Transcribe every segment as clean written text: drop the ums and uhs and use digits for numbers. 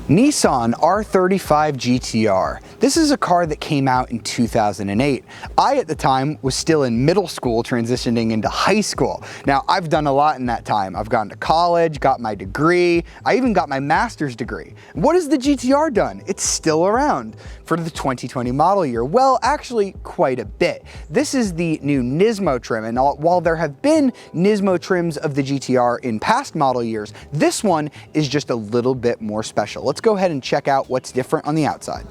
Nissan R35 GTR. This is a car that came out in 2008. I, at the time, was still in middle school, transitioning into high school. Now, I've done a lot in that time. I've gone to college, got my degree, I even got my master's degree. What has the GTR done? It's still around for the 2020 model year. Well, actually, quite a bit. This is the new Nismo trim, and while there have been Nismo trims of the GTR in past model years, this one is just a little bit more special. Let's go ahead and check out what's different on the outside.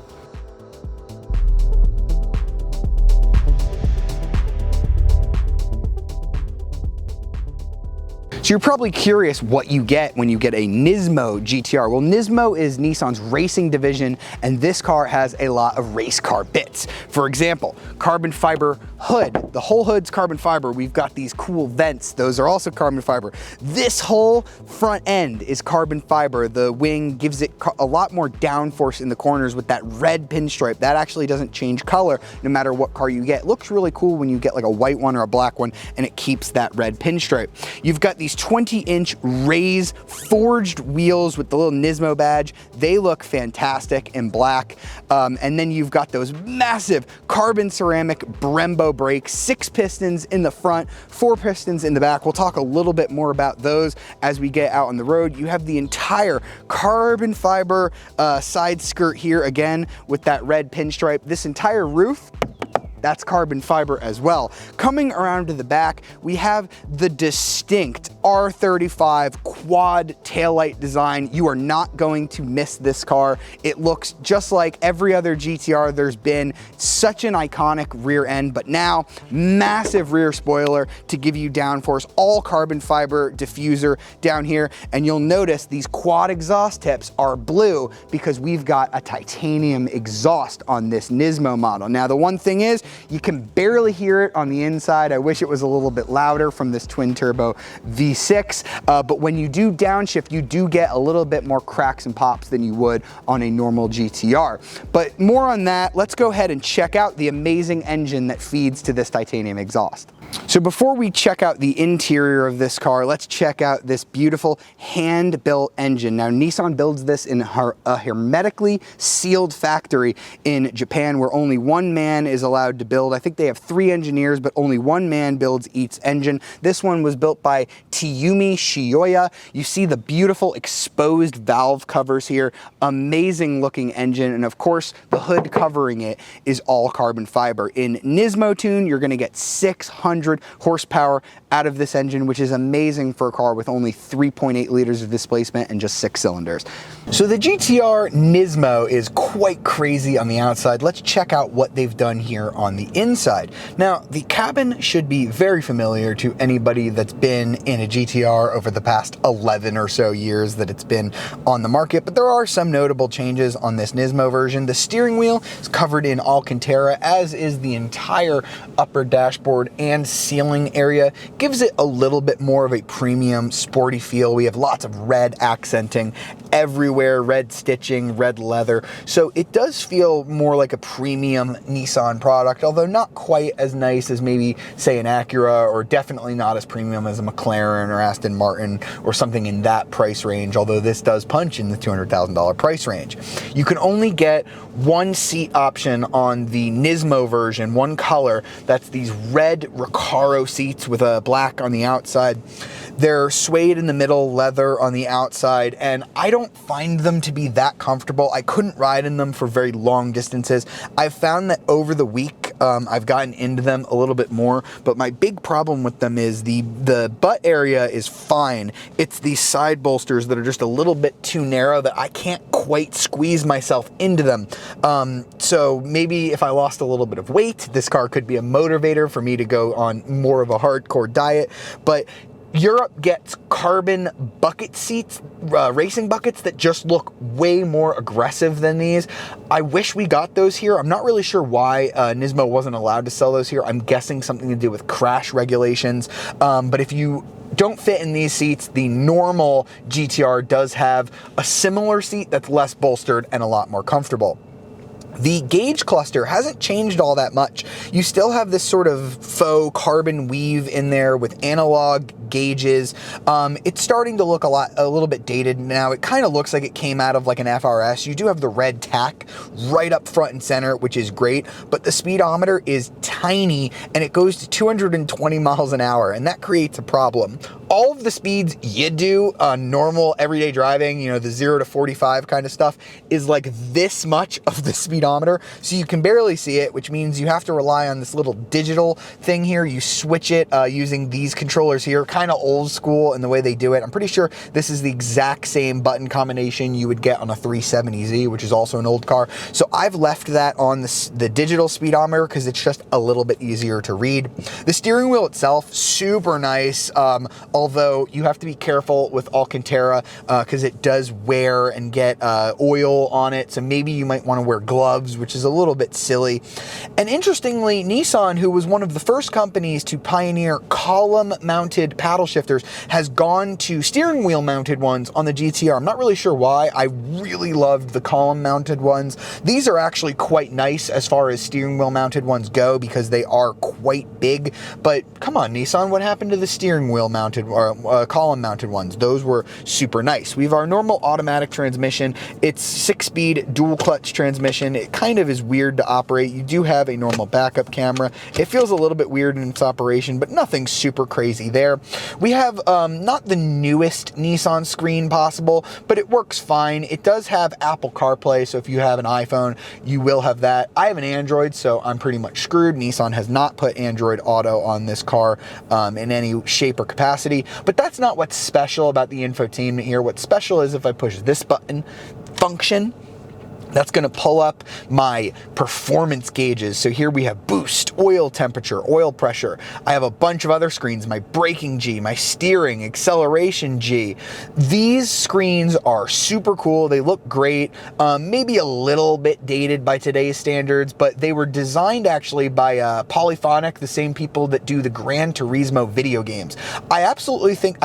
So you're probably curious what you get when you get a Nismo GTR. Well, Nismo is Nissan's racing division, and this car has a lot of race car bits. For example, carbon fiber hood. The whole hood's carbon fiber. We've got these cool vents. Those are also carbon fiber. This whole front end is carbon fiber. The wing gives it a lot more downforce in the corners with that red pinstripe. That actually doesn't change color no matter what car you get. It looks really cool when you get like a white one or a black one, and it keeps that red pinstripe. You've got these 20-inch raised forged wheels with the little Nismo badge. They look fantastic in black. And then you've got those massive carbon ceramic Brembo brakes, 6 pistons in the front, 4 pistons in the back. We'll talk a little bit more about those as we get out on the road. You have the entire carbon fiber side skirt here again with that red pinstripe. This entire roof, that's carbon fiber as well. Coming around to the back, we have the distinct R35 quad taillight design. You are not going to miss this car. It looks just like every other GTR there's been. Such an iconic rear end, but now massive rear spoiler to give you downforce, all carbon fiber diffuser down here. And you'll notice these quad exhaust tips are blue because we've got a titanium exhaust on this Nismo model. Now, the one thing is, you can barely hear it on the inside. I wish it was a little bit louder from this twin turbo V6, but when you do downshift, you do get a little bit more cracks and pops than you would on a normal GTR. But more on that, let's go ahead and check out the amazing engine that feeds to this titanium exhaust. So before we check out the interior of this car, let's check out this beautiful hand-built engine. Now, Nissan builds this in a hermetically sealed factory in Japan where only one man is allowed to build. I think they have 3 engineers, but only one man builds each engine. This one was built by Tiyumi Shioya. You see the beautiful exposed valve covers here. Amazing looking engine, and of course, the hood covering it is all carbon fiber. In Nismo tune, you're gonna get 600 horsepower out of this engine, which is amazing for a car with only 3.8 liters of displacement and just 6 cylinders. So the GTR Nismo is quite crazy on the outside. Let's check out what they've done here on the inside. Now, the cabin should be very familiar to anybody that's been in a GTR over the past 11 or so years that it's been on the market, but there are some notable changes on this Nismo version. The steering wheel is covered in Alcantara, as is the entire upper dashboard and ceiling area. Gives it a little bit more of a premium sporty feel. We have lots of red accenting everywhere, red stitching, red leather. So it does feel more like a premium Nissan product, although not quite as nice as maybe say an Acura, or definitely not as premium as a McLaren or Aston Martin or something in that price range, although this does punch in the $200,000 price range. You can only get one seat option on the Nismo version, one color. That's these red Recaro seats with a black on the outside. They're suede in the middle, leather on the outside, and I don't find them to be that comfortable. I couldn't ride in them for very long distances. I've found that over the week, I've gotten into them a little bit more, but my big problem with them is the butt area is fine. It's these side bolsters that are just a little bit too narrow that I can't quite squeeze myself into them. So maybe if I lost a little bit of weight, this car could be a motivator for me to go on more of a hardcore diet, but Europe gets carbon bucket seats, racing buckets that just look way more aggressive than these. I wish we got those here. I'm not really sure why Nismo wasn't allowed to sell those here. I'm guessing something to do with crash regulations. But if you don't fit in these seats, the normal GTR does have a similar seat that's less bolstered and a lot more comfortable. The gauge cluster hasn't changed all that much. You still have this sort of faux carbon weave in there with analog gauges. It's starting to look a little bit dated now. It kind of looks like it came out of like an FRS. You do have the red tack right up front and center, which is great, but the speedometer is tiny and it goes to 220 miles an hour, and that creates a problem. All of the speeds you do on normal everyday driving, you know, the 0 to 45 kind of stuff, is like this much of the speedometer, so you can barely see it, which means you have to rely on this little digital thing here. You switch it using these controllers here, kind of old school in the way they do it. I'm pretty sure this is the exact same button combination you would get on a 370Z, which is also an old car. So I've left that on the digital speedometer because it's just a little bit easier to read. The steering wheel itself, super nice, although you have to be careful with Alcantara because it does wear and get oil on it, so maybe you might want to wear gloves, which is a little bit silly. And interestingly, Nissan, who was one of the first companies to pioneer column-mounted paddle shifters, has gone to steering wheel-mounted ones on the GTR. I'm not really sure why. I really loved the column-mounted ones. These are actually quite nice as far as steering wheel-mounted ones go because they are quite big, but come on, Nissan, what happened to the steering wheel-mounted or column-mounted ones? Those were super nice. We have our normal automatic transmission. It's 6-speed dual-clutch transmission. It kind of is weird to operate. You do have a normal backup camera. It feels a little bit weird in its operation, but nothing super crazy there. We have not the newest Nissan screen possible, but it works fine. It does have Apple CarPlay, so if you have an iPhone, you will have that. I have an Android, so I'm pretty much screwed. Nissan has not put Android Auto on this car in any shape or capacity, but that's not what's special about the infotainment here. What's special is if I push this button, function, that's going to pull up my performance gauges. So here we have boost, oil temperature, oil pressure. I have a bunch of other screens, my braking G, my steering, acceleration G. These screens are super cool. They look great. Maybe a little bit dated by today's standards, but they were designed actually by Polyphonic, the same people that do the Gran Turismo video games. I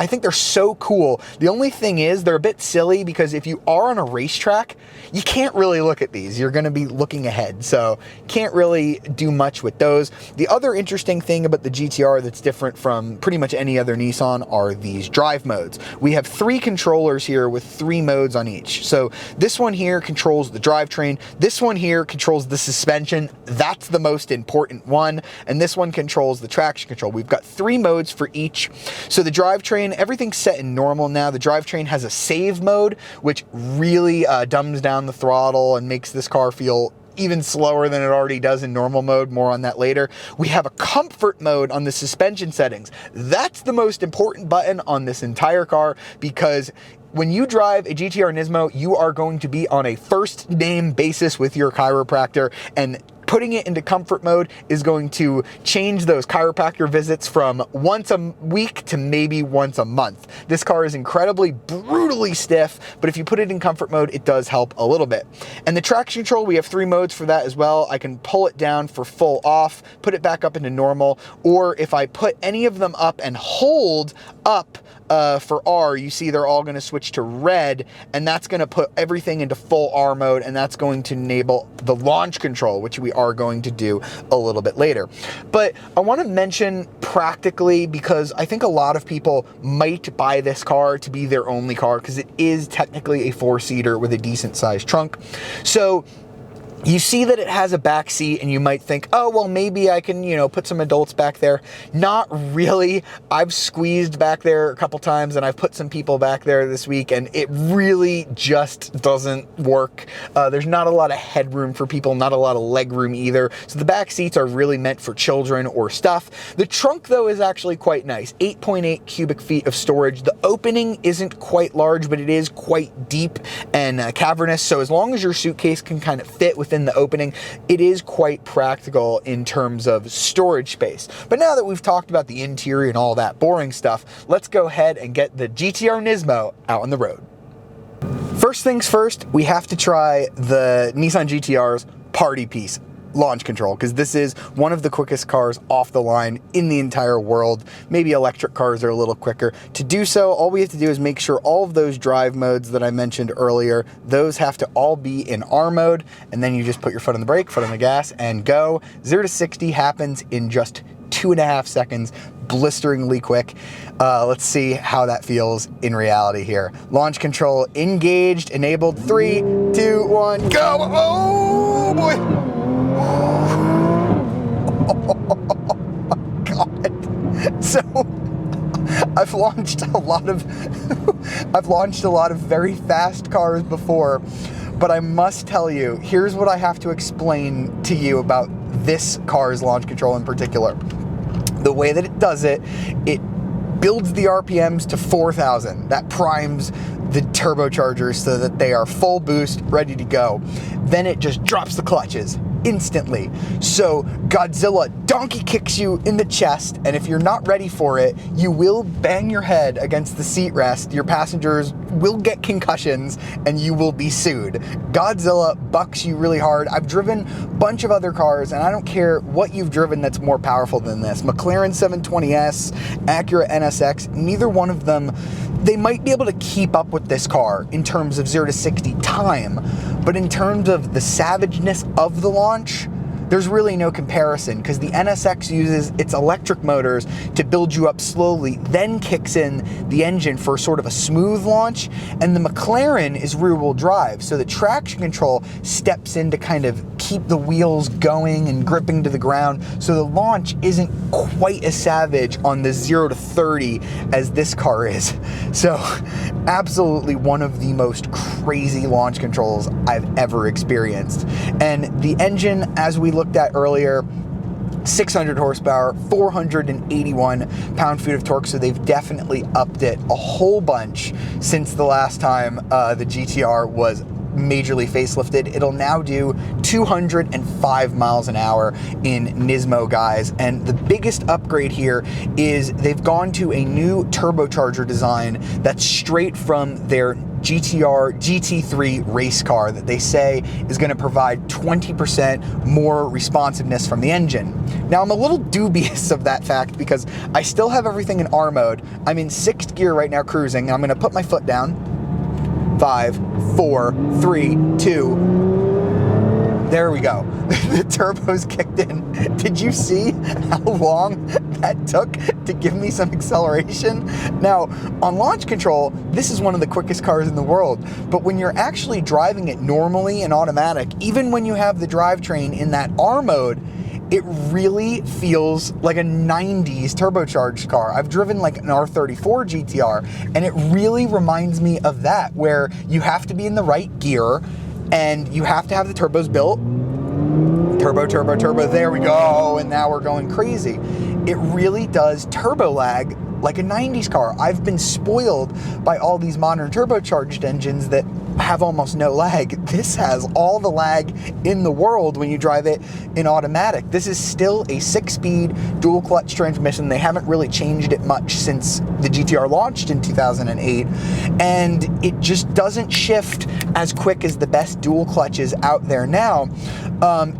think they're so cool. The only thing is they're a bit silly because if you are on a racetrack, you can't really look at these. You're going to be looking ahead, so can't really do much with those. The other interesting thing about the GTR that's different from pretty much any other Nissan are these drive modes. We have 3 controllers here with 3 modes on each. So this one here controls the drivetrain. This one here controls the suspension. That's the most important one. And this one controls the traction control. We've got 3 modes for each. So the drivetrain, everything's set in normal now. The drivetrain has a save mode, which really dumbs down the throttle and makes this car feel even slower than it already does in normal mode. More on that later. We have a comfort mode on the suspension settings. That's the most important button on this entire car because when you drive a GTR Nismo, you are going to be on a first name basis with your chiropractor, and putting it into comfort mode is going to change those chiropractor visits from once a week to maybe once a month. This car is incredibly, brutally stiff, but if you put it in comfort mode, it does help a little bit. And the traction control, we have 3 modes for that as well. I can pull it down for full off, put it back up into normal, or if I put any of them up and hold up for R, you see they're all going to switch to red, and that's going to put everything into full R mode, and that's going to enable the launch control, which we are going to do a little bit later. But I want to mention practically, because I think a lot of people might buy this car to be their only car, because it is technically a 4-seater with a decent sized trunk. So you see that it has a back seat and you might think, oh, well, maybe I can, put some adults back there. Not really. I've squeezed back there a couple times and I've put some people back there this week, and it really just doesn't work. There's not a lot of headroom for people, not a lot of leg room either. So the back seats are really meant for children or stuff. The trunk, though, is actually quite nice. 8.8 cubic feet of storage. The opening isn't quite large, but it is quite deep and cavernous. So as long as your suitcase can kind of fit within the opening, it is quite practical in terms of storage space. But now that we've talked about the interior and all that boring stuff, let's go ahead and get the GTR Nismo out on the road. First things first, we have to try the Nissan GTR's party piece. launch control, because this is one of the quickest cars off the line in the entire world. Maybe electric cars are a little quicker. To do so, all we have to do is make sure all of those drive modes that I mentioned earlier, those have to all be in R mode, and then you just put your foot on the brake, foot on the gas, and go. 0 to 60 happens in just 2.5 seconds, blisteringly quick. Let's see how that feels in reality here. Launch control engaged, enabled. 3, 2, 1, go! Oh boy! Oh my God. So I've launched a lot of very fast cars before, but I must tell you, here's what I have to explain to you about this car's launch control in particular. The way that it does it, it builds the RPMs to 4,000. That primes the turbochargers so that they are full boost, ready to go. Then it just drops the clutches instantly. So Godzilla donkey kicks you in the chest, and if you're not ready for it, you will bang your head against the seat rest. Your passengers will get concussions, and you will be sued. Godzilla bucks you really hard. I've driven a bunch of other cars, and I don't care what you've driven that's more powerful than this. McLaren 720S, Acura NSX, neither one of them, they might be able to keep up with this car in terms of 0 to 60 time, but in terms of the savageness of the launch, there's really no comparison, because the NSX uses its electric motors to build you up slowly, then kicks in the engine for sort of a smooth launch, and the McLaren is rear-wheel drive, so the traction control steps in to kind of keep the wheels going and gripping to the ground, so the launch isn't quite as savage on the 0 to 30 as this car is. So absolutely one of the most crazy launch controls I've ever experienced. And the engine, as we looked at earlier, 600 horsepower, 481 pound-feet of torque, so they've definitely upped it a whole bunch since the last time the GTR was majorly facelifted. It'll now do 205 miles an hour in Nismo, guys, and the biggest upgrade here is they've gone to a new turbocharger design that's straight from their GTR GT3 race car that they say is going to provide 20% more responsiveness from the engine. Now, I'm a little dubious of that fact because I still have everything in R mode. I'm in 6th gear right now cruising. I'm going to put my foot down. 5, 4, 3, 2. There we go. The turbos kicked in. Did you see how long that took to give me some acceleration? Now, on launch control, this is one of the quickest cars in the world, but when you're actually driving it normally in automatic, even when you have the drivetrain in that R mode, it really feels like a 90s turbocharged car. I've driven like an R34 GTR, and it really reminds me of that, where you have to be in the right gear, and you have to have the turbos built. Turbo, turbo, turbo, there we go, and now we're going crazy. It really does turbo lag like a 90s car. I've been spoiled by all these modern turbocharged engines that have almost no lag. This has all the lag in the world when you drive it in automatic. This is still a 6-speed dual clutch transmission. They haven't really changed it much since the GTR launched in 2008, and it just doesn't shift as quick as the best dual clutches out there now.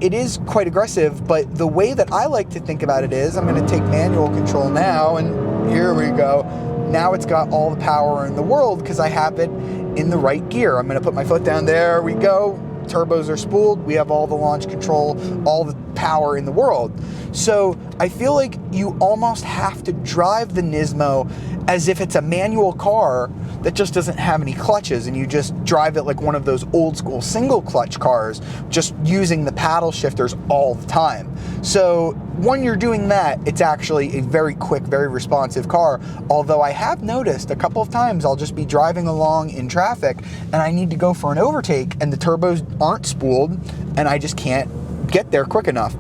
It is quite aggressive, but the way that I like to think about it is, I'm going to take manual control now, and here we go. Now it's got all the power in the world because I have it in the right gear. I'm going to put my foot down. There we go. Turbos are spooled. We have all the launch control, all the power in the world. So I feel like you almost have to drive the Nismo as if it's a manual car that just doesn't have any clutches, and you just drive it like one of those old school single clutch cars, just using the paddle shifters all the time. So when you're doing that, it's actually a very quick, very responsive car. Although I have noticed a couple of times I'll just be driving along in traffic and I need to go for an overtake and the turbos aren't spooled and I just can't get there quick enough.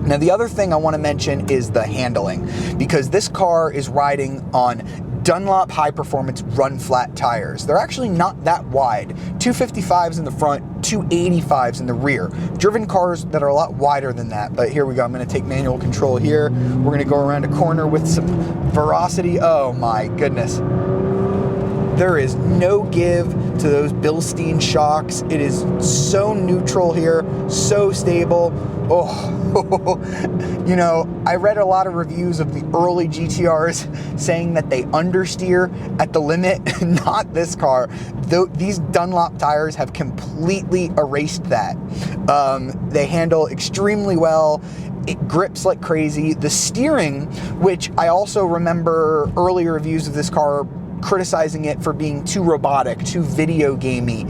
Now, the other thing I want to mention is the handling, because this car is riding on Dunlop high performance run flat tires. They're actually not that wide. 255s in the front, 285s in the rear. Driven cars that are a lot wider than that, but here we go. I'm going to take manual control here. We're going to go around a corner with some veracity. Oh my goodness. There is no give, to those Bilstein shocks. It is so neutral here, so stable. Oh, you know, I read a lot of reviews of the early GTRs saying that they understeer at the limit. Not this car. These Dunlop tires have completely erased that. They handle extremely well. It grips like crazy. The steering, which I also remember earlier reviews of this car criticizing it for being too robotic, too video gamey.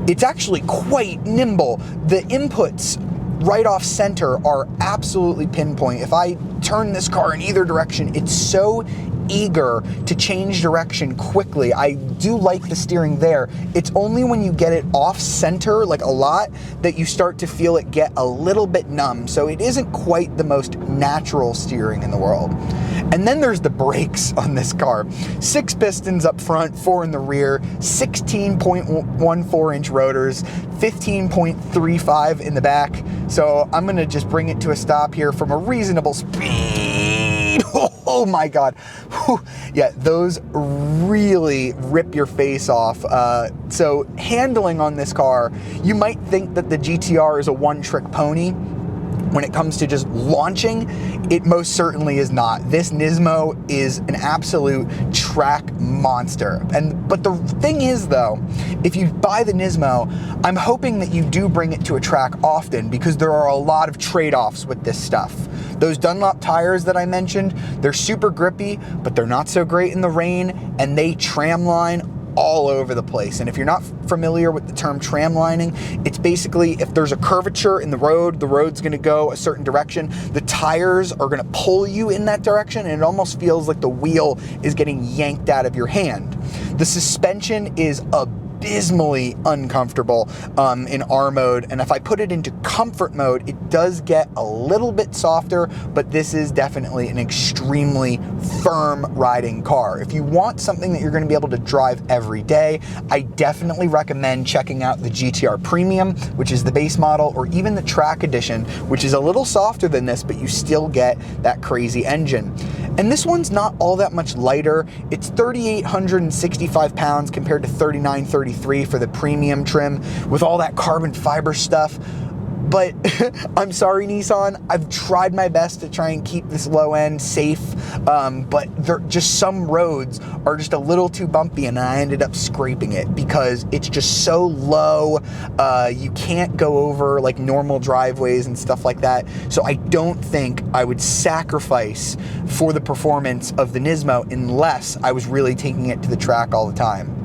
It's actually quite nimble. The inputs right off center are absolutely pinpoint. If I turn this car in either direction, it's so eager to change direction quickly. I do like the steering there. It's only when you get it off center, like a lot, that you start to feel it get a little bit numb. So it isn't quite the most natural steering in the world. And then there's the brakes on this car. 6 pistons up front, 4 in the rear, 16.14 inch rotors, 15.35 in the back. So I'm gonna just bring it to a stop here from a reasonable speed. Oh my God. Whew. Yeah, those really rip your face off. So handling on this car, you might think that the GTR is a one-trick pony. When it comes to just launching, it most certainly is not. This Nismo is an absolute track monster. But the thing is though, if you buy the Nismo, I'm hoping that you do bring it to a track often, because there are a lot of trade-offs with this stuff. Those Dunlop tires that I mentioned, they're super grippy, but they're not so great in the rain, and they tramline all over the place. And if you're not familiar with the term tramlining, it's basically if there's a curvature in the road's gonna go a certain direction, the tires are gonna pull you in that direction, and it almost feels like the wheel is getting yanked out of your hand. The suspension is abysmally uncomfortable in R mode, and if I put it into comfort mode, it does get a little bit softer, but this is definitely an extremely firm riding car. If you want something that you're going to be able to drive every day, I definitely recommend checking out the GTR Premium, which is the base model, or even the Track Edition, which is a little softer than this, but you still get that crazy engine. And this one's not all that much lighter. It's 3,865 pounds compared to 3,933 for the premium trim with all that carbon fiber stuff. But I'm sorry, Nissan, I've tried my best to try and keep this low end safe, but some roads are just a little too bumpy, and I ended up scraping it because it's just so low. You can't go over like normal driveways and stuff like that. So I don't think I would sacrifice for the performance of the Nismo unless I was really taking it to the track all the time.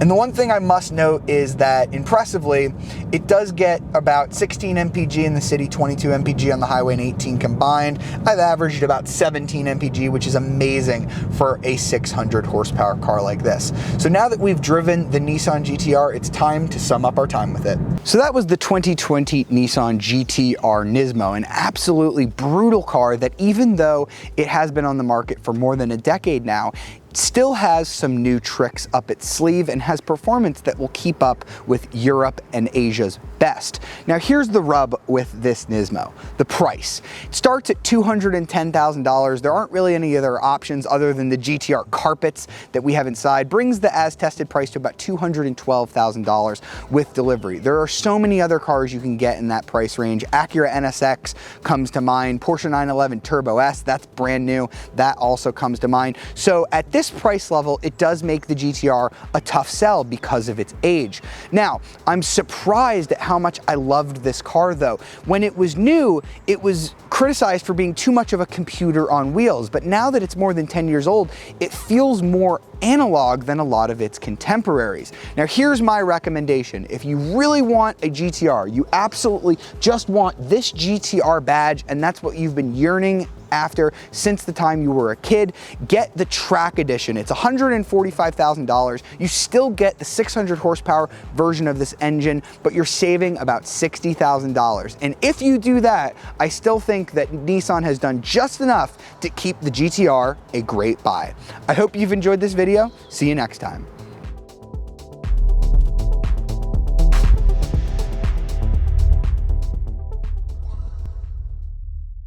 And the one thing I must note is that, impressively, it does get about 16 mpg in the city, 22 mpg on the highway, and 18 combined. I've averaged about 17 mpg, which is amazing for a 600 horsepower car like this. So now that we've driven the Nissan GTR, it's time to sum up our time with it. So that was the 2020 Nissan GTR Nismo, an absolutely brutal car that, even though it has been on the market for more than a decade now, still has some new tricks up its sleeve and has performance that will keep up with Europe and Asia's best. Now here's the rub with this Nismo, the price. It starts at $210,000. There aren't really any other options other than the GTR carpets that we have inside. Brings the as tested price to about $212,000 with delivery. There are so many other cars you can get in that price range. Acura NSX comes to mind, Porsche 911 Turbo S, that's brand new, that also comes to mind. So at this price level, it does make the GTR a tough sell because of its age. Now, I'm surprised at how much I loved this car though. When it was new, it was criticized for being too much of a computer on wheels, but now that it's more than 10 years old, it feels more analog than a lot of its contemporaries. Now here's my recommendation. If you really want a GTR, you absolutely just want this GTR badge, and that's what you've been yearning after since the time you were a kid, get the Track Edition. It's $145,000. You still get the 600 horsepower version of this engine, but you're saving about $60,000. And if you do that, I still think that Nissan has done just enough to keep the GTR a great buy. I hope you've enjoyed this video. See you next time.